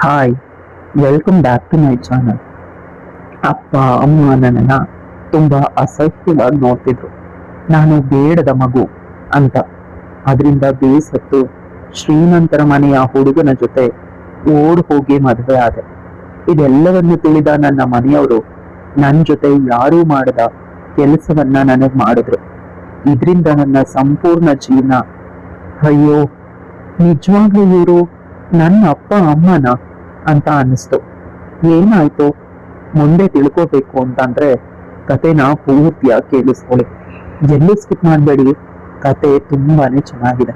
Hi, welcome back to my channel. ಅಪ್ಪ ಅಮ್ಮ ನನ್ನನ್ನು ತುಂಬ ಅಸಹ್ಯವಾಗಿ ನೋಡ್ತಿದ್ರು. ನಾನು ಬೇಡದ ಮಗು ಅಂತ. ಅದರಿಂದ ಬೇಸತ್ತು ಶ್ರೀಮಂತರ ಮನೆಯ ಹುಡುಗನ ಜೊತೆ ಓಡ್ ಹೋಗಿ ಮದುವೆ ಆದೆ. ಇದೆಲ್ಲವನ್ನು ತಿಳಿದ ನನ್ನ ಮನೆಯವರು ನನ್ನ ಜೊತೆ ಯಾರೂ ಮಾಡದ ಕೆಲಸವನ್ನ ನನಗೆ ಮಾಡಿದ್ರು. ಇದರಿಂದ ನನ್ನ ಸಂಪೂರ್ಣ ಜೀವನ, ಅಯ್ಯೋ ನಿಜವಾಗ್ಲೂ ಇವರು ನನ್ನ ಅಪ್ಪ ಅಮ್ಮನ ಅಂತ ಅನ್ನಿಸ್ತು. ಏನಾಯ್ತು ಮುಂದೆ ತಿಳ್ಕೋಬೇಕು ಅಂತಂದ್ರೆ ಕತೆನ ಪೂರ್ತಿಯಾಗಿ ಕೇಳಿಸ್ಕೊಳ್ಳಿ, ಎಲ್ಲೂ ಸ್ಕಿಪ್ ಮಾಡಬೇಡಿ. ಕತೆ ತುಂಬಾನೇ ಚೆನ್ನಾಗಿದೆ.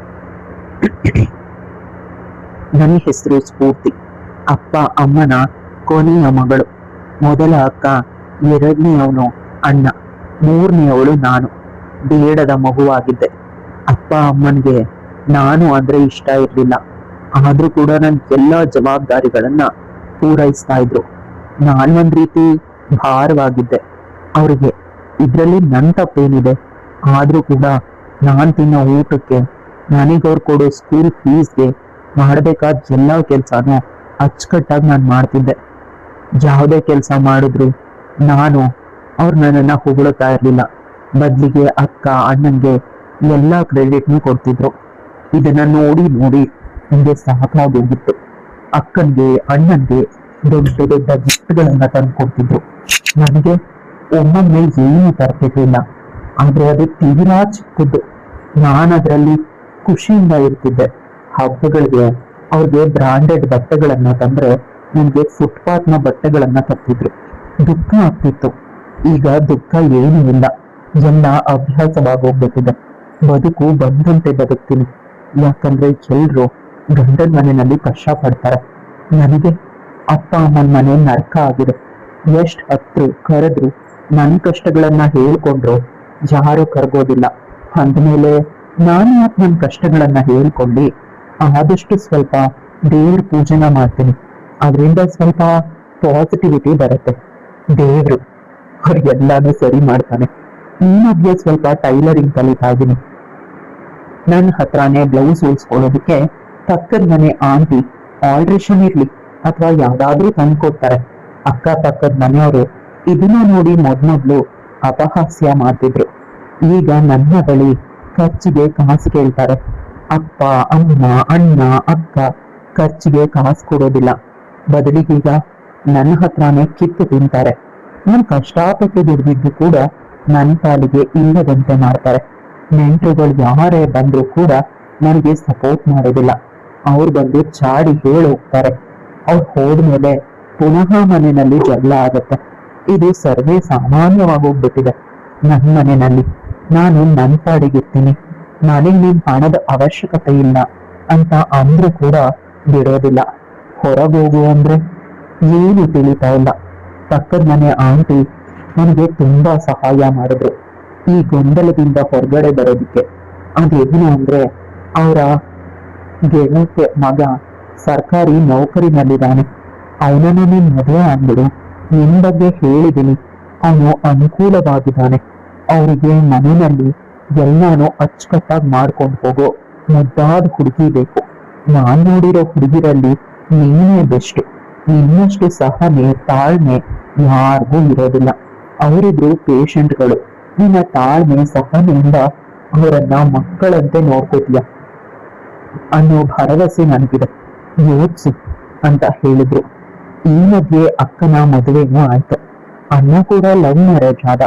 ನನ್ನ ಹೆಸರು ಸ್ಫೂರ್ತಿ, ಅಪ್ಪ ಅಮ್ಮನ ಕೊನೆಯ ಮಗಳು. ಮೊದಲ ಅಕ್ಕ, ಎರಡನೆಯವನು ಅಣ್ಣ, ಮೂರನೆಯವಳು ನಾನು. ಬೇಡದ ಮಗುವಾಗಿದ್ದೆ. ಅಪ್ಪ ಅಮ್ಮನಿಗೆ ನಾನು ಅಂದ್ರೆ ಇಷ್ಟ ಇರಲಿಲ್ಲ. ಆದ್ರೂ ಕೂಡ ನನ್ನ ಎಲ್ಲಾ ಜವಾಬ್ದಾರಿಗಳನ್ನ ಪೂರೈಸ್ತಾ ಇದ್ರು. ನಾನೊಂದ್ ರೀತಿ ಭಾರವಾಗಿದ್ದೆ ಅವರಿಗೆ. ಇದ್ರಲ್ಲಿ ನನ್ ತಪ್ಪೇನಿದೆ? ಆದ್ರೂ ಕೂಡ ನಾನ್ ತಿನ್ನೋ ಊಟಕ್ಕೆ, ನನಗವ್ರು ಕೊಡೋ ಸ್ಕೂಲ್ ಫೀಸ್ಗೆ ಮಾಡ್ಬೇಕಾದ ಎಲ್ಲಾ ಕೆಲ್ಸಾನು ಅಚ್ಚುಕಟ್ಟಾಗಿ ನಾನು ಮಾಡ್ತಿದ್ದೆ. ಯಾವುದೇ ಕೆಲಸ ಮಾಡಿದ್ರು ನಾನು ಅವ್ರು ನನ್ನನ್ನ ಹೊಗಳುತ್ತಾ ಇರ್ಲಿಲ್ಲ. ಬದ್ಲಿಗೆ ಅಕ್ಕ ಅಣ್ಣನ್ಗೆ ಎಲ್ಲಾ ಕ್ರೆಡಿಟ್ನು ಕೊಡ್ತಿದ್ರು. ಇದನ್ನ ನೋಡಿ ನೋಡಿ ನನಗೆ ಸಾಕಾಗೋಗಿತ್ತು. ಅಕ್ಕನ್ಗೆ ಅಣ್ಣನ್ಗೆ ದೊಡ್ಡ ದೊಡ್ಡ ಗಿಫ್ಟ್ಗಳನ್ನ ತಂದು ಕೊಡ್ತಿದ್ರು. ನನಗೆ ಒಮ್ಮೊಮ್ಮೆ ಏನು ತರ್ತಿರ್ಲಿಲ್ಲ, ಆದ್ರೆ ಅದು ತೀರಾ ಚಿಕ್ಕದ್ದು. ನಾನು ಅದರಲ್ಲಿ ಖುಷಿಯಿಂದ ಇರ್ತಿದ್ದೆ. ಹಬ್ಬಗಳಿಗೆ ಅವ್ರಿಗೆ ಬ್ರಾಂಡೆಡ್ ಬಟ್ಟೆಗಳನ್ನ ತಂದ್ರೆ ನನಗೆ ಫುಟ್ಪಾತ್ನ ಬಟ್ಟೆಗಳನ್ನ ತರ್ತಿದ್ರು. ದುಃಖ ಆಗ್ತಿತ್ತು. ಈಗ ದುಃಖ ಏನೂ ಇಲ್ಲ, ಎಲ್ಲ ಅಭ್ಯಾಸವಾಗೋಗ್ಬಿಟ್ಟಿದೆ. ಬದುಕು ಬಂದಂತೆ ಬದುಕ್ತೀನಿ. ಯಾಕಂದ್ರೆ ಎಲ್ರು ಗಂಡನ ಮನೆಯಲ್ಲಿ ಕಷ್ಟ ಪಡ್ತಾರೆ. ನನಗೆ ಅಪ್ಪ ಅಮ್ಮನ ಮನೆ ನರಕ ಆಗಿದೆ. ಎಷ್ಟ್ ಹತ್ರು ಕರೆದ್ರು ನನ್ನ ಕಷ್ಟಗಳನ್ನ ಹೇಳ್ಕೊಂಡ್ರು ಯಾರು ಕರ್ಗೋದಿಲ್ಲ. ಅಂದ್ಮೇಲೆ ನಾನು ಯಾಕೆ ನನ್ನ ಕಷ್ಟಗಳನ್ನ ಹೇಳ್ಕೊಂಡು ಆದಷ್ಟು ಸ್ವಲ್ಪ ದೇವ್ರ ಪೂಜೆನ ಮಾಡ್ತೀನಿ. ಅದರಿಂದ ಸ್ವಲ್ಪ ಪಾಸಿಟಿವಿಟಿ ಬರುತ್ತೆ. ದೇವ್ರು ಅವ್ರಿಗೆಲ್ಲಾನು ಸರಿ ಮಾಡ್ತಾನೆ. ಈ ಮಧ್ಯೆ ಸ್ವಲ್ಪ ಟೈಲರಿಂಗ್ ಕಲಿತಾ ಇದ್ದೀನಿ. ನನ್ನ ಹತ್ರನೇ ಬ್ಲೌಸ್ ಹೊಲ್ಸ್ಕೊಳ್ಳೋದಕ್ಕೆ ಪಕ್ಕದ ಮನೆ ಆಂಟಿ ಆಲ್ಟ್ರೇಷನ್ ಇರ್ಲಿ ಅಥವಾ ಯಾವ್ದಾದ್ರೂ ತಂದ್ಕೊಡ್ತಾರೆ. ಅಕ್ಕ ಪಕ್ಕದ ಮನೆಯವರು ಇದನ್ನ ನೋಡಿ ಮೊದ್ಲು ಅಪಹಾಸ್ಯ ಮಾಡ್ತಿದ್ರು. ಈಗ ನನ್ನ ಬಳಿ ಖರ್ಚಿಗೆ ಕಾಸು ಕೇಳ್ತಾರೆ. ಅಪ್ಪ ಅಮ್ಮ ಅಣ್ಣ ಅಕ್ಕ ಖರ್ಚಿಗೆ ಕಾಸು ಕೊಡೋದಿಲ್ಲ. ಬದಲಿಗೀಗ ನನ್ನ ಹತ್ರನೇ ಕಿತ್ತು ತಿಂತಾರೆ. ನಾನು ಕಷ್ಟಪಟ್ಟು ದುಡ್ದಿದ್ದು ಕೂಡ ನನ್ನ ಪಾಲಿಗೆ ಇಲ್ಲದಂತೆ ಮಾಡ್ತಾರೆ. ನೆಂಟರುಗಳು ಯಾರೇ ಬಂದ್ರು ಕೂಡ ನನಗೆ ಸಪೋರ್ಟ್ ಮಾಡೋದಿಲ್ಲ. ಅವ್ರು ಬಂದು ಚಾಡಿ ಹೋಗ್ತಾರೆ. ಅವ್ರು ಹೋದ್ಮೇಲೆ ಪುನಃ ಮನೆಯಲ್ಲಿ ಜಗಳ ಆಗತ್ತೆ. ಇದು ಸರ್ವೇ ಸಾಮಾನ್ಯವಾಗೋಗ್ಬಿಟ್ಟಿದೆ ನನ್ನ ಮನೆಯಲ್ಲಿ. ನಾನು ನನ್ನ ಪಾಡಿಗಿರ್ತೀನಿ, ನನಗೆ ನಿನ್ ಹಣದ ಅವಶ್ಯಕತೆ ಇಲ್ಲ ಅಂತ ಅಂದ್ರೂ ಕೂಡ ಬಿಡೋದಿಲ್ಲ. ಹೊರಗೋಗು ಅಂದ್ರೆ ಏನು ತಿಳಿತಾ ಇಲ್ಲ. ಪಕ್ಕದ ಮನೆ ಆಂಟಿ ನನಗೆ ತುಂಬಾ ಸಹಾಯ ಮಾಡಿದ್ರು ಈ ಗೊಂದಲದಿಂದ ಹೊರಗಡೆ ಬರೋದಿಕ್ಕೆ. ಅದೇನು ಅಂದ್ರೆ ಅವರ ಗೆಳತಿ ಮಗ ಸರ್ಕಾರಿ ನೌಕರಿನಲ್ಲಿದ್ದಾನೆ. ಅವನನ್ನ ನೀನ್ ಮದುವೆ ಆಗ್ಬಿಡು, ನಿನ್ ಬಗ್ಗೆ ಹೇಳಿದೀನಿ, ಅವನು ಅನುಕೂಲವಾಗಿದ್ದಾನೆ. ಅವರಿಗೆ ಮನೆಯಲ್ಲಿ ಎಲ್ಲಾನು ಅಚ್ಚುಕಟ್ಟಾಗಿ ಮಾಡ್ಕೊಂಡು ಹೋಗೋ ಮುದ್ದಾದ ಹುಡುಗಿ ಬೇಕು. ನಾನ್ ನೋಡಿರೋ ಹುಡುಗಿರಲ್ಲಿ ನೀನೇ ಬೆಸ್ಟ್. ನಿನ್ನಷ್ಟು ಸಹನೆ ತಾಳ್ಮೆ ಯಾರಿಗೂ ಇರೋದಿಲ್ಲ. ಅವರಿದ್ರು ಪೇಷಂಟ್ಗಳು. ನಿನ್ನ ತಾಳ್ಮೆ ಸಹನೆಯಿಂದ ಅವರನ್ನ ಮಕ್ಕಳಂತೆ ನೋಡ್ಕೋತೀಯ ಅನ್ನೋ ಭರವಸೆ ನನಗಿದೆ, ಯೋಚಿಸು ಅಂತ ಹೇಳಿದ್ರು. ಈ ಮಧ್ಯೆ ಅಕ್ಕನ ಮದುವೆನೂ ಆಯ್ತು. ಅಣ್ಣ ಕೂಡ ಲವ್ ಮ್ಯಾರೇಜ್ ಆದ.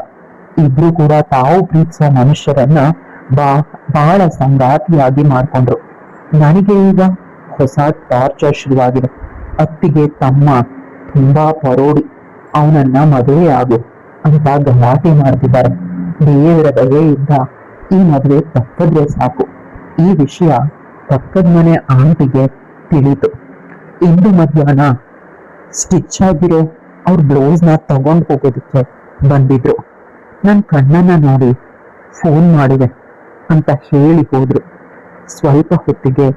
ಇಬ್ರು ಕೂಡ ತಾವು ಪ್ರೀತಿಸೋ ಮನುಷ್ಯರನ್ನ ಬಹಳ ಸಂಗಾತಿಯಾಗಿ ಮಾಡ್ಕೊಂಡ್ರು. ನನಗೆ ಈಗ ಹೊಸ ಟಾರ್ಚರ್ ಶುರುವಾಗಿದೆ. ಅತ್ತಿಗೆ ತಮ್ಮ ತುಂಬಾ ಪರೋಡಿ, ಅವನನ್ನ ಮದುವೆ ಆಗು ಅಂತ ಗಲಾಟೆ ಮಾಡ್ತಿದ್ದಾರೆ. ದೇವರ ದಯೆಯಿಂದ ಈ ಮದುವೆ ತಪ್ಪಿದ್ರೆ ಸಾಕು. ಈ ವಿಷಯ ಪಕ್ಕದ ಮನೆ ಆಂಟಿಗೆ ತಿಳಿತು. ಇಂದು ಮಧ್ಯಾಹ್ನ ಸ್ಟಿಚ್ ಆಗಿರೋ ಅವ್ರ ಬ್ಲೌಸ್ನ ತಗೊಂಡು ಹೋಗೋದಕ್ಕೆ ಬಂದಿದ್ರು. ನನ್ನ ಕಣ್ಣನ್ನ ನೋಡಿ ಫೋನ್ ಮಾಡಿದೆ ಅಂತ ಹೇಳಿ ಹೋದ್ರು. ಸ್ವಲ್ಪ ಹೊತ್ತಿಗೆ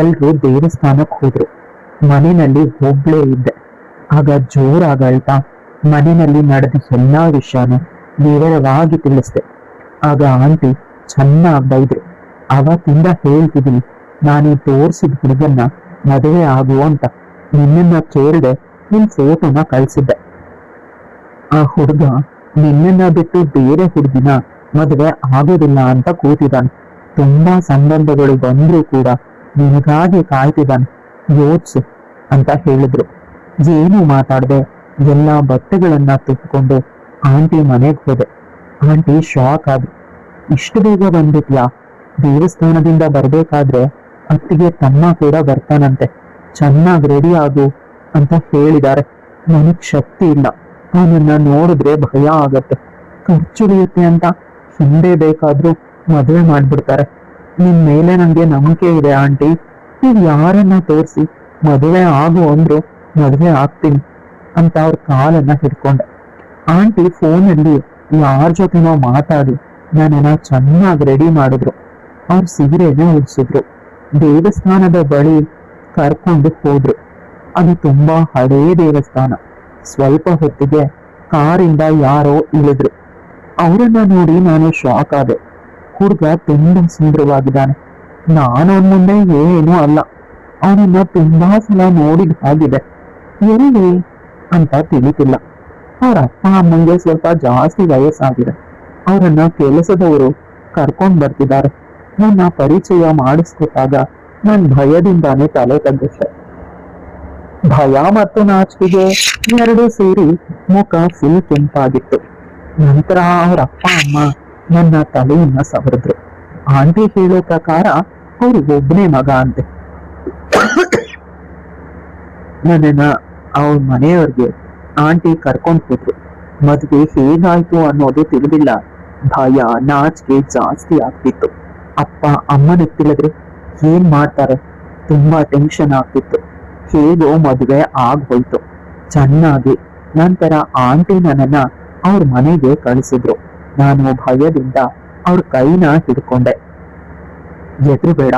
ಎಲ್ರು ದೇವಸ್ಥಾನಕ್ಕೆ ಹೋದ್ರು. ಮನೆಯಲ್ಲಿ ಒಬ್ಳೇ ಇದ್ದೆ. ಆಗ ಜೋರಾಗಳ್ತಾ ಮನೆಯಲ್ಲಿ ನಡೆದ ಎಲ್ಲಾ ವಿಷಯನೂ ವಿವರವಾಗಿ ತಿಳಿಸ್ದೆ. ಆಗ ಆಂಟಿ ಚೆನ್ನಾಗಿ ಬೈದ್ರು. ಅವತ್ತಿಂದ ಹೇಳ್ತಿದ್ದೀನಿ, ನಾನು ತೋರಿಸಿದ ಹುಡುಗನ್ನ ಮದುವೆ ಆಗು ಅಂತ. ನಿನ್ನನ್ನ ಕೇಳ್ದೆ ನಿನ್ ಫೋಟೋನ ಕಳ್ಸಿದ್ದೆ. ಆ ಹುಡುಗ ನಿನ್ನನ್ನ ಬಿಟ್ಟು ಬೇರೆ ಹುಡುಗಿನ ಮದುವೆ ಆಗೋದಿಲ್ಲ ಅಂತ ಕೂತಿದ್ದಾನೆ. ತುಂಬಾ ಸಂಬಂಧಗಳು ಬಂದ್ರೂ ಕೂಡ ನಿನಗಾಗಿ ಕಾಯ್ತಿದ್ದಾನೆ, ಯೋಚ್ಸು ಅಂತ ಹೇಳಿದ್ರು. ಏನು ಮಾತಾಡ್ದೆ ಎಲ್ಲಾ ಬಟ್ಟೆಗಳನ್ನ ತುಂಬಿಕೊಂಡು ಆಂಟಿ ಮನೆಗೆ ಹೋದೆ. ಆಂಟಿ ಶಾಕ್ ಆದ್ರು. ಇಷ್ಟು ಬೇಗ ಬಂದ್ಬಿಟ್ಯಾ? ದೇವಸ್ಥಾನದಿಂದ ಬರ್ಬೇಕಾದ್ರೆ ಅತ್ತಿಗೆ ತಮ್ಮ ಕೂಡ ಬರ್ತಾನಂತೆ, ಚೆನ್ನಾಗಿ ರೆಡಿ ಆಗು ಅಂತ ಹೇಳಿದ್ದಾರೆ. ನನಗ್ ಶಕ್ತಿ ಇಲ್ಲ, ಅವನನ್ನ ನೋಡಿದ್ರೆ ಭಯ ಆಗತ್ತೆ, ಖರ್ಚುಳಿಯುತ್ತೆ ಅಂತ ಹಿಂದೆ ಬೇಕಾದ್ರೂ ಮದುವೆ ಮಾಡ್ಬಿಡ್ತಾರೆ. ನಿಮ್ ಮೇಲೆ ನಂಗೆ ನಂಬಿಕೆ ಇದೆ ಆಂಟಿ, ನೀವ್ ಯಾರನ್ನ ತೋರಿಸಿ ಮದುವೆ ಆಗು ಅಂದ್ರು ಮದುವೆ ಆಗ್ತೀನಿ ಅಂತ ಅವ್ರ ಕಾಲನ್ನ ಹಿಡ್ಕೊಂಡೆ. ಆಂಟಿ ಫೋನಲ್ಲಿ ಯಾರ ಜೊತೆನೋ ಮಾತಾಡಿ ನನ್ನನ್ನ ಚೆನ್ನಾಗಿ ರೆಡಿ ಮಾಡಿದ್ರು. ಅವ್ರ ಸೀರೆನ ಉಡ್ಸಿದ್ರು, ದೇವಸ್ಥಾನದ ಬಳಿ ಕರ್ಕೊಂಡು ಹೋದ್ರು. ಅದು ತುಂಬಾ ಹಳೇ ದೇವಸ್ಥಾನ. ಸ್ವಲ್ಪ ಹೊತ್ತಿಗೆ ಕಾರಿಂದ ಯಾರೋ ಇಳಿದ್ರು. ಅವರನ್ನ ನೋಡಿ ನಾನು ಶಾಕ್ ಆದೆ. ಹುಡುಗ ತುಂಬಾ ಸುಂದರವಾಗಿದ್ದಾನೆ. ನಾನು ಅವನ ಮುಂದೆ ಏನೂ ಅಲ್ಲ. ಅವನನ್ನ ತುಂಬಾ ಸಲ ನೋಡಿದ ಹಾಗಿದೆ. ಎಲ್ಲಿ ಅಂತ ತಿಳಿತಿಲ್ಲ. ಅವ್ರ ಅಪ್ಪ ಅಮ್ಮಂಗೆ ಸ್ವಲ್ಪ ಜಾಸ್ತಿ ವಯಸ್ಸಾಗಿದೆ. ಅವರನ್ನ ಕೆಲಸದವರು ಕರ್ಕೊಂಡ್ ಬರ್ತಿದ್ದಾರೆ. ನನ್ನ ಪರಿಚಯ ಮಾಡಿಸ್ಕೊಟ್ಟಾಗ ನಾನ್ ಭಯದಿಂದಾನೇ ತಲೆ ತಗ್ಗಿಸ್ದೆ. ಭಯ ಮತ್ತು ನಾಚಿಕೆಗೆ ಎರಡು ಸೇರಿ ಮುಖ ಫುಲ್ ಕೆಂಪಾಗಿತ್ತು. ನಂತರ ಅವ್ರ ಅಪ್ಪ ಅಮ್ಮ ನನ್ನ ತಲೆಯನ್ನ ಸವರಿದ್ರು. ಆಂಟಿ ಹೇಳೋ ಪ್ರಕಾರ ಅವ್ರು ಒಬ್ಬನೇ ಮಗ ಅಂತೆ. ನನ್ನನ್ನ ಅವ್ರ ಮನೆಯವ್ರಿಗೆ ಆಂಟಿ ಕರ್ಕೊಂಡ್ ಹೋದ್ರು. ಮದ್ವೆ ಹೇಗಾಯ್ತು ಅನ್ನೋದು ತಿಳಿದಿಲ್ಲ. ಭಯ ನಾಚಿಕೆ ಜಾಸ್ತಿ ಆಗ್ತಿತ್ತು. ಅಪ್ಪ ಅಮ್ಮನಿಗೆ ತಿಳಿದ್ರೆ ಏನ್ ಮಾಡ್ತಾರೆ, ತುಂಬಾ ಟೆನ್ಷನ್ ಆಗ್ತಿತ್ತು. ಹೇಗೋ ಮದುವೆ ಆಗೋಯ್ತು ಚೆನ್ನಾಗಿ. ನಂತರ ಆಂಟಿ ನನ್ನನ್ನ ಅವ್ರ ಮನೆಗೆ ಕಳಿಸಿದ್ರು. ನಾನು ಭಯದಿಂದ ಅವ್ರ ಕೈನ ಹಿಡ್ಕೊಂಡೆ. ಎದುರುಬೇಡ,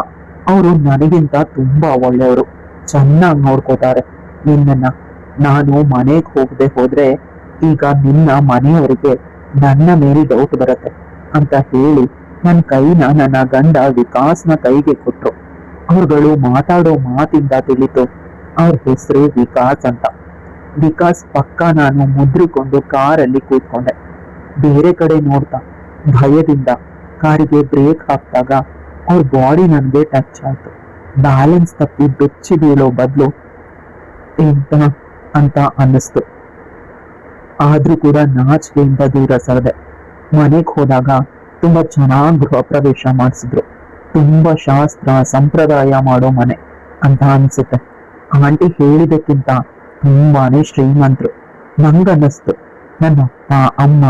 ಅವರು ನನಗಿಂತ ತುಂಬಾ ಒಳ್ಳೆಯವರು, ಚೆನ್ನಾಗಿ ನೋಡ್ಕೋತಾರೆ ನಿನ್ನನ್ನ. ನಾನು ಮನೆಗೆ ಹೋಗದೆ ಹೋದ್ರೆ ಈಗ ನಿನ್ನ ಮನೆಯವರಿಗೆ ನನ್ನ ಮೇಲೆ ಡೌಟ್ ಬರುತ್ತೆ ಅಂತ ಹೇಳಿ ನನ್ನ ಕೈನ ನನ್ನ ಗಂಡ ವಿಕಾಸ್ನ ಕೈಗೆ ಕೊಟ್ರು. ಅವ್ರುಗಳು ಮಾತಾಡೋ ಮಾತಿಂದ ತಿಳಿತು ಅವ್ರ ಹೆಸರು ವಿಕಾಸ್ ಅಂತ. ವಿಕಾಸ್ ಪಕ್ಕ ನಾನು ಮುದ್ರಿಕೊಂಡು ಕಾರಲ್ಲಿ ಕೂತ್ಕೊಂಡೆ. ಬೇರೆ ಕಡೆ ನೋಡ್ತಾ ಭಯದಿಂದ ಕಾರಿಗೆ ಬ್ರೇಕ್ ಹಾಕಿದಾಗ ಅವ್ರ ಬಾಡಿ ನನಗೆ ಟಚ್ ಆಯ್ತು. ಬ್ಯಾಲೆನ್ಸ್ ತಪ್ಪಿ ಬೆಚ್ಚಿ ಬೀಳೋ ಬದಲು ಎಂತ ಅಂತ ಅನ್ನಿಸ್ತು. ಆದ್ರೂ ಕೂಡ ನಾಚಿಕೆಯಿಂದ ದೂರ ಸರದೆ. ಮನೆಗೆ ಹೋದಾಗ ತುಂಬಾ ಚೆನ್ನಾಗಿ ಗೃಹ ಪ್ರವೇಶ ಮಾಡಿಸಿದ್ರು. ತುಂಬಾ ಶಾಸ್ತ್ರ ಸಂಪ್ರದಾಯ ಮಾಡೋ ಮನೆ ಅಂತ ಅನ್ಸುತ್ತೆ. ಆಂಟಿ ಹೇಳಿದಕ್ಕಿಂತ ತುಂಬಾನೇ ಶ್ರೀಮಂತರು. ನಂಗನ್ನಿಸ್ತು ನನ್ನ ಅಪ್ಪ ಅಮ್ಮ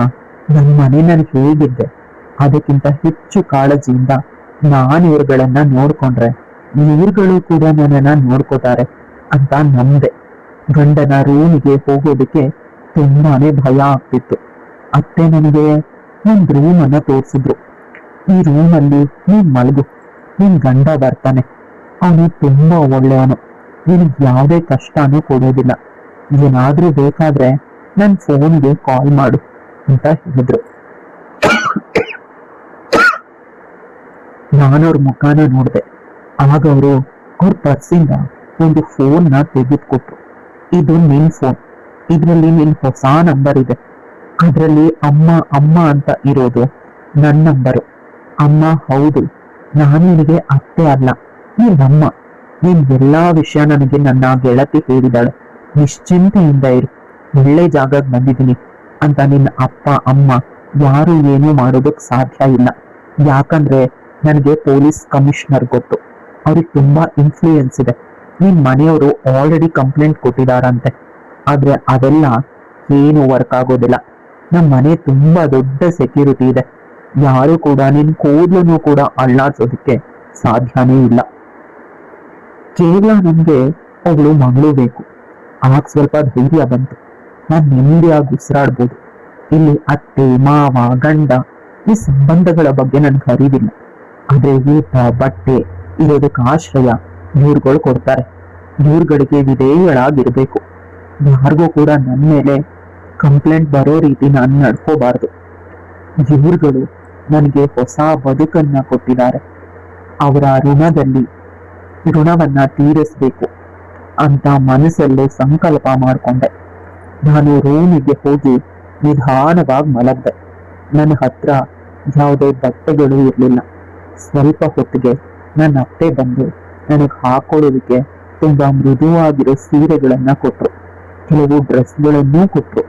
ನನ್ನ ಮನೆ ನನ್ಗೆ ಹೇಗಿದ್ದೆ ಅದಕ್ಕಿಂತ ಹೆಚ್ಚು ಕಾಳಜಿಯಿಂದ ನಾನು ಇವ್ರುಗಳನ್ನ ನೋಡ್ಕೊಂಡ್ರೆ ಇವ್ರುಗಳು ಕೂಡ ನನ್ನನ್ನ ನೋಡ್ಕೋತಾರೆ ಅಂತ ನಂದೆ. ಗಂಡನ ರೂಮಿಗೆ ಹೋಗೋದಕ್ಕೆ ತುಂಬಾನೇ ಭಯ ಆಗ್ತಿತ್ತು. ಅತ್ತೆ ನನಗೆ ಒಂದ್ ರೂಮ್ ಅನ್ನ ತೋರಿಸಿದ್ರು. ಈ ರೂಮಲ್ಲಿ ನೀನ್ ಮಲಗು, ನಿನ್ ಗಂಡ ಬರ್ತಾನೆ, ಅವನು ತುಂಬಾ ಒಳ್ಳೆಯವನು, ನಿನಗ್ ಯಾವುದೇ ಕಷ್ಟನೂ ಕೊಡೋದಿಲ್ಲ, ಏನಾದ್ರೂ ಬೇಕಾದ್ರೆ ನನ್ ಫೋನ್ಗೆ ಕಾಲ್ ಮಾಡು ಅಂತ ಹೇಳಿದ್ರು. ನಾನವ್ರ ಮುಖಾನ ನೋಡ್ದೆ. ಆಗ ಅವರು ಅವ್ರ ಪರ್ಸಿಂದ ಒಂದು ಫೋನ್ ನ ತೆಗೆದುಕೊಟ್ರು. ಇದು ನಿನ್ ಫೋನ್, ಇದ್ರಲ್ಲಿ ನಿನ್ ಹೊಸ ನಂಬರ್ ಇದೆ. ಅದ್ರಲ್ಲಿ ಅಮ್ಮ ಅಮ್ಮ ಅಂತ ಇರೋದು ನನ್ನ ನಂಬರು. ಅಮ್ಮ ಹೌದು, ನಾನು ನಿನಗೆ ಅತ್ತೆ ಅಲ್ಲ, ನೀನಮ್ಮ. ನೀನ್ ಎಲ್ಲಾ ವಿಷಯ ನನಗೆ ನನ್ನ ಗೆಳತಿ ಹೇಳಿದಾಳೆ. ನಿಶ್ಚಿಂತೆಯಿಂದ ಇರು, ಒಳ್ಳೆ ಜಾಗಕ್ಕೆ ಬಂದಿದ್ದೀನಿ ಅಂತ ನಿನ್ನ ಅಪ್ಪ ಅಮ್ಮ ಯಾರು ಏನೂ ಮಾಡೋದಕ್ ಸಾಧ್ಯ ಇಲ್ಲ. ಯಾಕಂದ್ರೆ ನನಗೆ ಪೊಲೀಸ್ ಕಮಿಷನರ್ ಗೊತ್ತು, ಅವ್ರಿಗೆ ತುಂಬಾ ಇನ್ಫ್ಲೂಯೆನ್ಸ್ ಇದೆ. ನಿನ್ ಮನೆಯವರು ಆಲ್ರೆಡಿ ಕಂಪ್ಲೇಂಟ್ ಕೊಟ್ಟಿದಾರಂತೆ. ಆದ್ರೆ ಅದೆಲ್ಲ ಏನು ವರ್ಕ್ ಆಗೋದಿಲ್ಲ. ನಮ್ಮ ಮನೆ ತುಂಬಾ ದೊಡ್ಡ ಸೆಕ್ಯೂರಿಟಿ ಇದೆ. ಯಾರು ಕೂಡ ನಿನ್ ಕೂದಲನ್ನು ಕೂಡ ಅಳ್ಳಾಡ್ಸೋದಕ್ಕೆ ಸಾಧ್ಯನೇ ಇಲ್ಲ. ಕೇವಲ ನಮ್ಗೆ ಅವಳು ಮಗಳು ಬೇಕು. ಆಗ ಸ್ವಲ್ಪ ಧೈರ್ಯ ಬಂತು. ನಾನ್ ನೆಮ್ಮದಿಯಾಗಿ ಉಸಿರಾಡ್ಬೋದು. ಇಲ್ಲಿ ಅತ್ತೆ ಮಾವ ಗಂಡ ಈ ಸಂಬಂಧಗಳ ಬಗ್ಗೆ ನನ್ಗೆ ಅರಿವಿಲ್ಲ. ಆದ್ರೆ ಊಟ ಬಟ್ಟೆ ಇರೋದಕ್ಕೆ ಆಶ್ರಯ ಇವ್ರುಗಳು ಕೊಡ್ತಾರೆ. ಇವ್ರುಗಳಿಗೆ ವಿಧೇಯಳಾಗಿರ್ಬೇಕು. ಯಾರಿಗೂ ಕೂಡ ನನ್ನ ಮೇಲೆ ಕಂಪ್ಲೇಂಟ್ ಬರೋ ರೀತಿ ನಾನು ನಡ್ಕೋಬಾರ್ದು. ಇವ್ರುಗಳು ನನಗೆ ಹೊಸ ಬದುಕನ್ನ ಕೊಟ್ಟಿದ್ದಾರೆ. ಅವರ ಋಣವನ್ನ ತೀರಿಸ್ಬೇಕು. ಅಂತ ಮನಸ್ಸಲ್ಲೇ ಸಂಕಲ್ಪ ಮಾಡಿಕೊಂಡೆ. ನಾನು ರೂಮಿಗೆ ಹೋಗಿ ನಿಧಾನವಾಗಿ ಮಲಗ್ದೆ. ನನ್ನ ಹತ್ರ ಯಾವುದೇ ಬಟ್ಟೆಗಳು ಇರಲಿಲ್ಲ. ಸ್ವಲ್ಪ ಹೊತ್ತಿಗೆ ನನ್ನ ಅತ್ತೆ ಬಂದು ನನಗೆ ಹಾಕೊಳ್ಳೋದಕ್ಕೆ ತುಂಬಾ ಮೃದುವಾಗಿರೋ ಸೀರೆಗಳನ್ನ ಕೊಟ್ರು, ಕೆಲವು ಡ್ರೆಸ್ಗಳನ್ನೂ ಕೊಟ್ರು.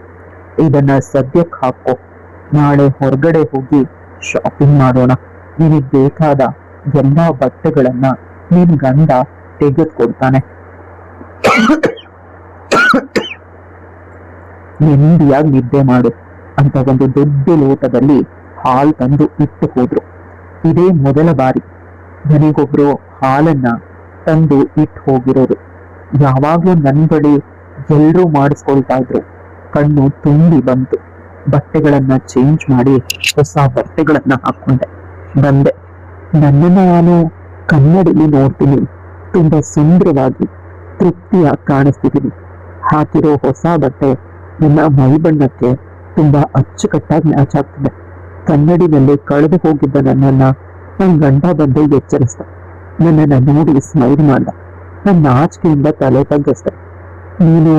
ಇದನ್ನ ಸದ್ಯಕ್ಕೆ ಹಾಕೋ, ನಾಳೆ ಹೊರಗಡೆ ಹೋಗಿ ಶಾಪಿಂಗ್ ಮಾಡೋಣ, ನಿನಗೆ ಬೇಕಾದ ಎಲ್ಲಾ ಬಟ್ಟೆಗಳನ್ನ ನಿನ್ ಗಂಡ ತೆಗೆದುಕೊಡ್ತಾನೆ, ನೆಮ್ಮದಿಯಾಗಿ ನಿದ್ದೆ ಮಾಡು ಅಂತ ಒಂದು ದೊಡ್ಡ ಲೋಟದಲ್ಲಿ ಹಾಲು ತಂದು ಇಟ್ಟು ಹೋದ್ರು. ಇದೇ ಮೊದಲ ಬಾರಿ ನನಗೊಬ್ರು ಹಾಲನ್ನ ತಂದು ಇಟ್ಟು ಹೋಗಿರೋದು. ಯಾವಾಗ್ಲೂ ನನ್ನ ಬಳಿ ಎಲ್ರೂ ಮಾಡಿಸ್ಕೊಳ್ತಾ ಇದ್ರು. ಕಣ್ಣು ತುಂಬಿ ಬಂತು. ಬಟ್ಟೆಗಳನ್ನ ಚೇಂಜ್ ಮಾಡಿ ಹೊಸ ಬಟ್ಟೆಗಳನ್ನ ಹಾಕೊಂಡೆ ಬಂದೆ. ನನ್ನನ್ನು ನಾನು ಕನ್ನಡಿಲಿ ನೋಡ್ತೀನಿ, ತುಂಬಾ ಸುಂದರವಾಗಿ ತೃಪ್ತಿಯಾಗಿ ಕಾಣಿಸ್ತಿದ್ದೀನಿ. ಹಾಕಿರೋ ಹೊಸ ಬಟ್ಟೆ ನನ್ನ ಮೈ ಬಣ್ಣಕ್ಕೆ ತುಂಬಾ ಅಚ್ಚುಕಟ್ಟಾಗಿ ಮ್ಯಾಚ್ ಆಗ್ತಿದೆ. ಕನ್ನಡಿನಲ್ಲಿ ಕಳೆದು ಹೋಗಿದ್ದ ನನ್ನನ್ನ ನನ್ನ ಗಂಡ ಬಂದು ಎಚ್ಚರಿಸ್ದ. ನನ್ನನ್ನು ನೋಡಿ ಸ್ಮೈಲ್ ಮಾಡ್ದ. ನನ್ನ ನಾಚಿಕೆಯಿಂದ ತಲೆ ತಗ್ಗಿಸ್ದೆ. ನೀನು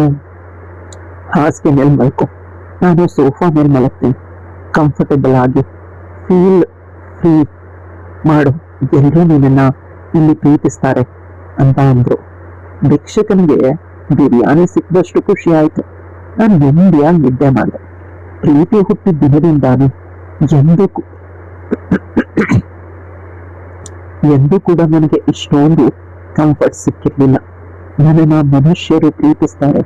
ಹಾಸಿಗೆ ಮೇಲೆ ಮಲ್ಕೊ, ನಾನು ಸೋಫಾ ಮೇಲೆ ಮಲಗ್ತೀನಿ, ಕಂಫರ್ಟೇಬಲ್ ಆಗಿ ಫೀಲ್ ಫ್ರೀ ಮಾಡು, ಎಲ್ಲರೂ ನಿನ್ನನ್ನ ಇಲ್ಲಿ ಪ್ರೀತಿಸ್ತಾರೆ ಅಂತ ಅಂದ್ರು. ಭಿಕ್ಷಕನಿಗೆ ಬಿರಿಯಾನಿ ಸಿಕ್ಕದಷ್ಟು ಖುಷಿ ಆಯ್ತು. ನಾನು ನೆಮ್ಮದಿಯಾಗಿ ನಿದ್ದೆ ಮಾಡಿದೆ. ಪ್ರೀತಿ ಹುಟ್ಟಿದ ದಿನದಿಂದಾನು ಎಂದೂ ಕೂಡ ನನಗೆ ಇಷ್ಟೊಂದು ಕಂಫರ್ಟ್ ಸಿಕ್ಕಿರ್ಲಿಲ್ಲ. ನನ್ನನ್ನ ಮನುಷ್ಯರು ಪ್ರೀತಿಸ್ತಾರೆ,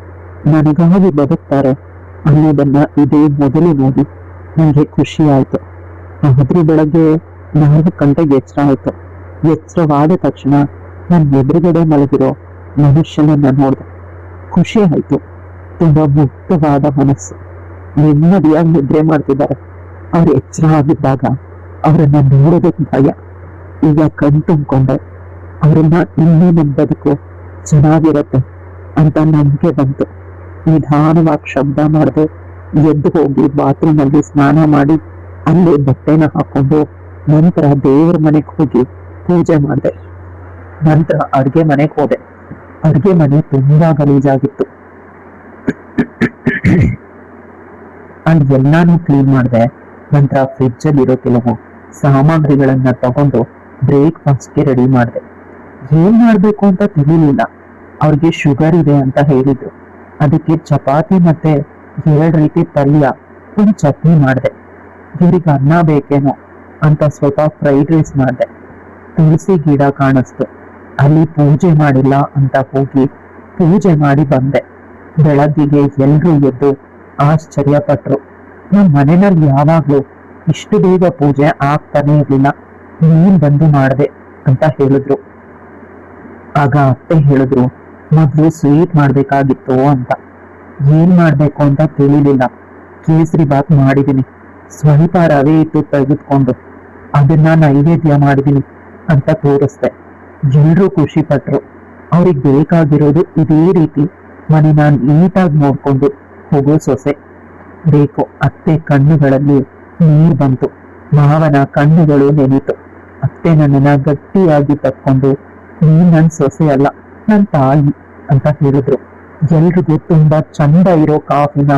ನನಗಾಗಿ ಬದುಕ್ತಾರೆ ಅನ್ನೋದನ್ನ ಇದೇ ಮೊದಲು ನೋಡಿ ನನಗೆ ಖುಷಿ ಆಯ್ತು. ಆದ್ರೂ ಬೆಳಗ್ಗೆ 4 ಗಂಟೆಗೆ ಎಚ್ಚರ ಆಯ್ತು. ಎಚ್ಚರವಾದ ತಕ್ಷಣ ನನ್ನ ಎದುರುಗಡೆ ಮಲಗಿರೋ ಮನುಷ್ಯನನ್ನ ನೋಡಿದೆ. ಖುಷಿ ಆಯ್ತು. ತುಂಬಾ ಮುಕ್ತವಾದ ಮನಸ್ಸು, ನೆಮ್ಮದಿಯಾಗಿ ನಿದ್ರೆ ಮಾಡ್ತಿದ್ದಾರೆ. ಅವ್ರು ಎಚ್ಚರ ಆಗಿದ್ದಾಗ ಅವರನ್ನ ನೋಡೋದಕ್ಕೆ ಭಯ. ಈಗ ಕಣ್ ತುಂಬಿಕೊಂಡೆ ಅವರನ್ನ ಇನ್ನೂ ನಮ್ಮ ಬದುಕು ಚೆನ್ನಾಗಿರತ್ತೆ ಅಂತ ನಂಬಿಕೆ ಬಂತು. ನಿಧಾನವಾಗಿ ಶಬ್ದ ಮಾಡದೆ ಎದ್ದು ಹೋಗಿ ಬಾತ್ರೂಮಲ್ಲಿ ಸ್ನಾನ ಮಾಡಿ ಅಲ್ಲೇ ಬಟ್ಟೆನ ಹಾಕೊಂಡು ನಂತರ ದೇವರ ಮನೆಗೆ ಹೋಗಿ ಪೂಜೆ ಮಾಡಿದೆ. ನಂತರ ಅಡ್ಗೆ ಮನೆಗೆ ಹೋದೆ. ಅಡ್ಗೆ ಮನೆ ತುಂಬಾ ಗಲೀಜಾಗಿತ್ತು. ಅಲ್ಲಿ ಎಲ್ಲಾನು ಕ್ಲೀನ್ ಮಾಡಿದೆ. ನಂತರ ಫ್ರಿಡ್ಜ್ ಅಲ್ಲಿರೋ ಕೆಲವು ಸಾಮಗ್ರಿಗಳನ್ನ ತಗೊಂಡು ಬ್ರೇಕ್ಫಾಸ್ಟ್ಗೆ ರೆಡಿ ಮಾಡಿದೆ. ಏನ್ ಮಾಡ್ಬೇಕು ಅಂತ ತಿಳಿಲಿಲ್ಲ. ಅವ್ರಿಗೆ ಶುಗರ್ ಇದೆ ಅಂತ ಹೇಳಿದ್ರು. ಅದಕ್ಕೆ ಚಪಾತಿ ಮತ್ತೆ 2 ರೀತಿ ಪಲ್ಯ, ಒಂದು ಚಟ್ನಿ ಮಾಡಿದೆ. ಇವ್ರಿಗೆ ಅನ್ನ ಬೇಕೇನೋ ಅಂತ ಸ್ವಲ್ಪ ಫ್ರೈಡ್ ರೈಸ್ ಮಾಡಿದೆ. ತುಳಸಿ ಗಿಡ ಕಾಣಿಸ್ತು. ಅಲ್ಲಿ ಪೂಜೆ ಮಾಡಿಲ್ಲ ಅಂತ ಹೋಗಿ ಪೂಜೆ ಮಾಡಿ ಬಂದೆ. ಬೆಳಗ್ಗೆಗೆ ಎಲ್ರೂ ಎದ್ದು ಆಶ್ಚರ್ಯ ಪಟ್ರು. ನಮ್ಮ ಮನೆಯಲ್ಲಿ ಯಾವಾಗ್ಲೂ ಇಷ್ಟು ಬೇಗ ಪೂಜೆ ಆಗ್ತಾನೆ ಇರ್ಲಿಲ್ಲ, ನೀನ್ ಬಂದು ಮಾಡಿದೆ ಅಂತ ಹೇಳಿದ್ರು. ಆಗ ಅತ್ತೆ ಹೇಳಿದ್ರು, ಮೊದ್ಲು ಸ್ವೀಟ್ ಮಾಡ್ಬೇಕಾಗಿತ್ತು ಅಂತ. ಏನ್ ಮಾಡ್ಬೇಕು ಅಂತ ತಿಳಿಲಿಲ್ಲ. ಕೇಸರಿ ಬಾತ್ ಮಾಡಿದೀನಿ, ಸ್ವಲ್ಪ ರವೆ ಇಟ್ಟು ತೆಗೆದುಕೊಂಡು ಅದನ್ನ ನೈವೇದ್ಯ ಮಾಡಿದೀನಿ ಅಂತ ತೋರಿಸ್ದೆ. ಎಲ್ರೂ ಖುಷಿ ಪಟ್ರು. ಅವ್ರಿಗೆ ಬೇಕಾಗಿರೋದು ಇದೇ ರೀತಿ ಮನೆನ ನೀಟಾಗಿ ನೋಡ್ಕೊಂಡು ಹೋಗೋ ಸೊಸೆ ಬೇಕು. ಅತ್ತೆ ಕಣ್ಣುಗಳಲ್ಲಿ ನೀರ್ ಬಂತು. ಮಾವನ ಕಣ್ಣುಗಳು ನೆನೀತು. ಅತ್ತೆ ನನ್ನನ್ನ ಗಟ್ಟಿಯಾಗಿ ತಕ್ಕೊಂಡು, ನೀನ್ ನನ್ ಸೊಸೆ ಅಲ್ಲ, ನನ್ ತಾಯಿ ಅಂತ ಹೇಳಿದ್ರು. ಎಲ್ರಿಗೂ ತುಂಬಾ ಚಂದ ಇರೋ ಕಾಫಿನ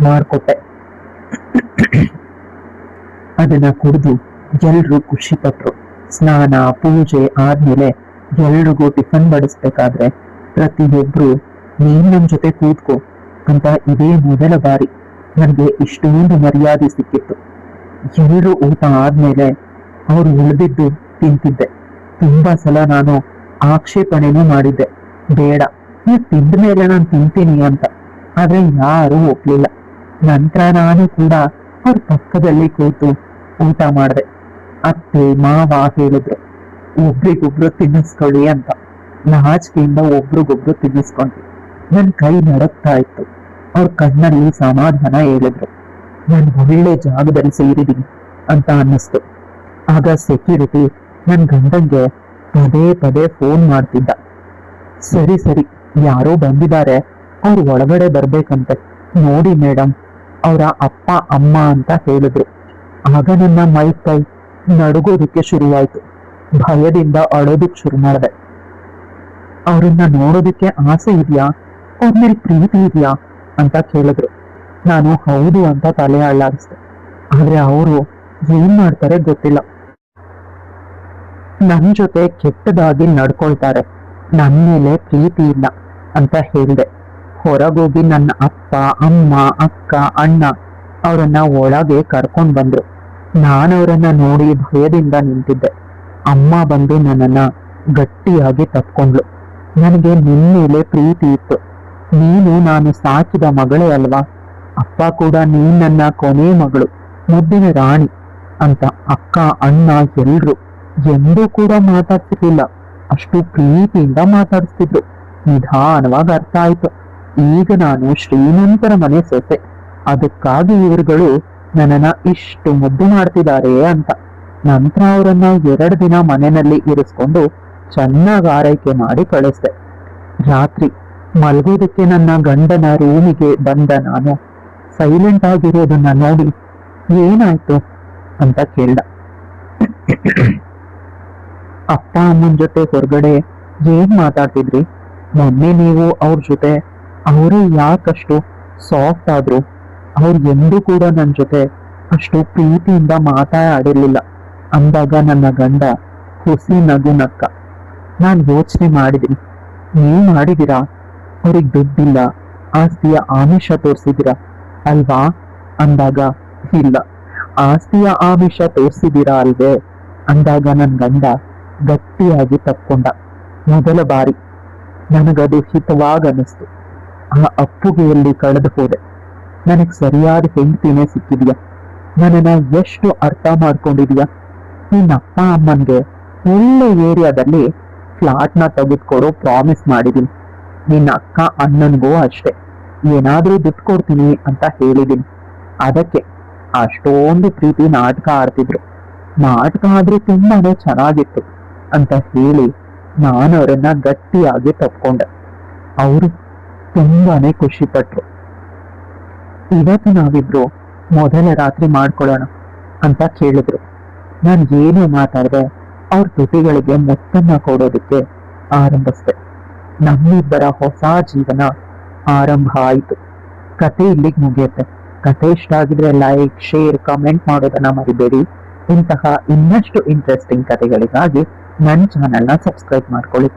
ಮಾಡ್ಕೊಟ್ಟೆ. ಅದನ್ನ ಕುಡಿದು ಎಲ್ರು ಖುಷಿ ಪಟ್ರು. ಸ್ನಾನ ಪೂಜೆ ಆದ್ಮೇಲೆ ಎಲ್ರಿಗೂ ಟಿಫನ್ ಬಡಿಸ್ಬೇಕಾದ್ರೆ ಪ್ರತಿಯೊಬ್ರು ನೀನ್ ನನ್ ಜೊತೆ ಕೂತ್ಕೋ ಅಂತ ಇದೇ ಮೊದಲ ಬಾರಿ ನನಗೆ ಇಷ್ಟೊಂದು ಮರ್ಯಾದೆ ಸಿಕ್ಕಿತ್ತು. ಎಲ್ರು ಊಟ ಆದ್ಮೇಲೆ ಅವ್ರು ಉಳಿದಿದ್ದು ತಿಂತಿದ್ದೆ. ತುಂಬಾ ಸಲ ನಾನು ಆಕ್ಷೇಪಣೆನೂ ಮಾಡಿದ್ದೆ, ಬೇಡ ನೀವ್ ತಿಂದ ಮೇಲೆ ನಾನು ತಿಂತೀನಿ ಅಂತ. ಆದ್ರೆ ಯಾರೂ ಒಪ್ಲಿಲ್ಲ. ನಂತರ ನಾನು ಕೂಡ ಅವ್ರ ಪಕ್ಕದಲ್ಲಿ ಕೂತು ಊಟ ಮಾಡಿದೆ. ಅತ್ತೆ ಮಾವ ಹೇಳಿದ್ರು, ಒಬ್ರಿಗೊಬ್ರು ತಿನ್ನಿಸ್ಕೊಳ್ಳಿ ಅಂತ. ನಾಚಿಕೆಯಿಂದ ಒಬ್ರಿಗೊಬ್ರು ತಿನ್ನಿಸ್ಕೊಂಡ್ವಿ. ನನ್ ಕೈ ನಡಕ್ತಾ ಇತ್ತು. ಅವ್ರ ಕಣ್ಣಲ್ಲಿ ಸಮಾಧಾನ ಹೇಳಿದ್ರು. ನಾನು ಒಳ್ಳೆ ಜಾಗದಲ್ಲಿ ಸೇರಿದೀನಿ ಅಂತ ಅನ್ನಿಸ್ತು. ಆಗ ಸೆಕ್ಯೂರಿಟಿ ನನ್ ಗಂಡಂಗೆ ಪದೇ ಪದೇ ಫೋನ್ ಮಾಡ್ತಿದ್ದ. ಸರಿ ಸರಿ, ಯಾರೋ ಬಂದಿದ್ದಾರೆ, ಅವ್ರು ಒಳಗಡೆ ಬರ್ಬೇಕಂತೆ, ನೋಡಿ ಮೇಡಮ್, ಅವರ ಅಪ್ಪ ಅಮ್ಮ ಅಂತ ಹೇಳಿದ್ರು. ಆಗ ನನ್ನ ಮೈ ಕೈ ನಡುಗೋದಕ್ಕೆ ಶುರುವಾಯ್ತು. ಭಯದಿಂದ ಅಳೋದಕ್ಕೆ ಶುರು ಮಾಡಿದೆ. ಅವ್ರನ್ನ ನೋಡೋದಕ್ಕೆ ಆಸೆ ಇದೆಯಾ, ಅವ್ರ ಮೇಲೆ ಪ್ರೀತಿ ಇದೆಯಾ ಅಂತ ಕೇಳಿದ್ರು. ನಾನು ಹೌದು ಅಂತ ತಲೆ ಅಳ್ಳಾಡಿಸ್ದೆ. ಆದ್ರೆ ಅವರು ಏನ್ ಮಾಡ್ತಾರೆ ಗೊತ್ತಿಲ್ಲ. ನನ್ ಜೊತೆ ಕೆಟ್ಟದಾಗಿ ನಡ್ಕೊಳ್ತಾರೆ, ನನ್ ಮೇಲೆ ಪ್ರೀತಿ ಇಲ್ಲ ಅಂತ ಹೇಳ್ದೆ. ಹೊರಗೋಗಿ ನನ್ನ ಅಪ್ಪ, ಅಮ್ಮ, ಅಕ್ಕ, ಅಣ್ಣ ಅವರನ್ನ ಒಳಗೆ ಕರ್ಕೊಂಡ್ ಬಂದ್ರು. ನಾನವರನ್ನ ನೋಡಿ ಭಯದಿಂದ ನಿಂತಿದ್ದೆ. ಅಮ್ಮ ಬಂದು ನನ್ನನ್ನ ಗಟ್ಟಿಯಾಗಿ ತಪ್ಕೊಂಡ್ಲು. ನನಗೆ ನಿನ್ ಮೇಲೆ ಪ್ರೀತಿ ಇತ್ತು, ನೀನು ನಾನು ಸಾಕಿದ ಮಗಳೇ ಅಲ್ವಾ, ಅಪ್ಪ ಕೂಡ ನೀನ್ ನನ್ನ ಕೊನೆ ಮಗಳು, ಮುದ್ದಿನ ರಾಣಿ ಅಂತ ಅಕ್ಕ, ಅಣ್ಣ ಎಲ್ರು ಎಂದೂ ಕೂಡ ಮಾತಾಡ್ತಿರ್ಲಿಲ್ಲ, ಅಷ್ಟು ಪ್ರೀತಿಯಿಂದ ಮಾತಾಡಿಸ್ತಿದ್ರು. ನಿಧಾನವಾಗಿ ಅರ್ಥ ಆಯ್ತು, ಈಗ ನಾನು ಶ್ರೀಮಂತರ ಮನೆ ಸೊಸೆ, ಅದಕ್ಕಾಗಿ ಇವರುಗಳು ನನ್ನನ್ನ ಇಷ್ಟು ಮುದ್ದು ಮಾಡ್ತಿದ್ದಾರೆ ಅಂತ. ನಂತರ ಅವರನ್ನ 2 ದಿನ ಮನೆಯಲ್ಲಿ ಇರಿಸ್ಕೊಂಡು ಚೆನ್ನಾಗಿ ಆರೈಕೆ ಮಾಡಿ ಕಳಿಸ್ದೆ. ರಾತ್ರಿ ಮಲಗೋದಕ್ಕೆ ನನ್ನ ಗಂಡನ ರೂಮಿಗೆ ಬಂದ ನಾನು ಸೈಲೆಂಟ್ ಆಗಿರೋದನ್ನ ನೋಡಿ ಏನಾಯ್ತು ಅಂತ ಕೇಳ್ದ. ಅಪ್ಪ ಅಮ್ಮನ ಜೊತೆ ಹೊರಗಡೆ ಏನ್ ಮಾತಾಡ್ತಿದ್ರಿ, ಮೊನ್ನೆ ನೀವು ಅವ್ರ ಜೊತೆ, ಅವರು ಯಾಕಷ್ಟು ಸಾಫ್ಟ್ ಆದ್ರು, ಅವ್ರು ಎಂದೂ ಕೂಡ ನನ್ನ ಜೊತೆ ಅಷ್ಟು ಪ್ರೀತಿಯಿಂದ ಮಾತಾಡಿರ್ಲಿಲ್ಲ ಅಂದಾಗ ನನ್ನ ಗಂಡ ಹುಸಿ ನಗು ನಕ್ಕ. ನಾನ್ ಯೋಚನೆ ಮಾಡಿದೀನಿ, ನೀವ್ ಮಾಡಿದೀರಾ, ಅವ್ರಿಗೆ ದುಡ್ಡಿಲ್ಲ, ಆಸ್ತಿಯ ಆಮಿಷ ತೋರಿಸಿದಿರಾ ಅಲ್ವಾ ಅಂದಾಗ, ಇಲ್ಲ, ಆಸ್ತಿಯ ಆಮಿಷ ತೋರಿಸಿದಿರಾ ಅಲ್ವೇ ಅಂದಾಗ ನನ್ ಗಂಡ ಗಟ್ಟಿಯಾಗಿ ತಕ್ಕೊಂಡ. ಮೊದಲ ಬಾರಿ ನನಗದು ಹಿತವಾಗನಿಸ್ತು. ಆ ಅಪ್ಪುಗೆಯಲ್ಲಿ ಕಳೆದು ಹೋದೆ. ನನಗ್ ಸರಿಯಾದ ಹೆಂಡತಿನೇ ಸಿಕ್ಕಿದ್ಯಾ, ನನ್ನನ್ನ ಎಷ್ಟು ಅರ್ಥ ಮಾಡ್ಕೊಂಡಿದ್ಯಾ, ನಿನ್ನ ಅಪ್ಪ ಅಮ್ಮನ್ಗೆ ಒಳ್ಳೆ ಏರಿಯಾದಲ್ಲಿ ಫ್ಲಾಟ್ನ ತೆಗೆದುಕೊಡೋ ಪ್ರಾಮಿಸ್ ಮಾಡಿದೀನಿ, ನಿನ್ನ ಅಕ್ಕ ಅಣ್ಣನ್ಗೂ ಅಷ್ಟೇ ಏನಾದ್ರೂ ದುಡ್ಡು ಕೊಡ್ತೀನಿ ಅಂತ ಹೇಳಿದೀನಿ. ಅದಕ್ಕೆ ಅಷ್ಟೊಂದು ಪ್ರೀತಿ ನಾಟಕ ಆಡ್ತಿದ್ರು, ನಾಟಕ ಆದ್ರೂ ತುಂಬಾನೇ ಚೆನ್ನಾಗಿತ್ತು ಅಂತ ಹೇಳಿ ನಾನು ಅವರನ್ನ ಗಟ್ಟಿಯಾಗಿ ತಪ್ಕೊಂಡೆ. ಅವರು ತುಂಬಾನೇ ಖುಷಿ ಪಟ್ರು. ಇವತ್ತು ನಾವಿಬ್ರು ಮೊದಲ ರಾತ್ರಿ ಮಾಡ್ಕೊಳ್ಳೋಣ ಅಂತ ಕೇಳಿದ್ರು. ನಾನು ಏನು ಮಾತಾಡ್ದೆ, ಅವ್ರ ತುಟಿಗಳಿಗೆ ಮುತ್ತನ್ನ ಕೊಡೋದಕ್ಕೆ ಆರಂಭಿಸ್ದೆ. ನಮ್ಮಿಬ್ಬರ ಹೊಸ ಜೀವನ ಆರಂಭ ಆಯಿತು. ಕತೆ ಇಲ್ಲಿಗೆ ಮುಗಿಯುತ್ತೆ. ಕತೆ ಇಷ್ಟ ಆಗಿದ್ರೆ ಲೈಕ್, ಶೇರ್, ಕಮೆಂಟ್ ಮಾಡೋದನ್ನ ಮರಿಬೇಡಿ. ಇಂತಹ ಇನ್ನಷ್ಟು ಇಂಟ್ರೆಸ್ಟಿಂಗ್ ಕತೆಗಳಿಗಾಗಿ ನನ್ನ ಚಾನೆಲ್ನ ಸಬ್ಸ್ಕ್ರೈಬ್ ಮಾಡ್ಕೊಳ್ಳಿ.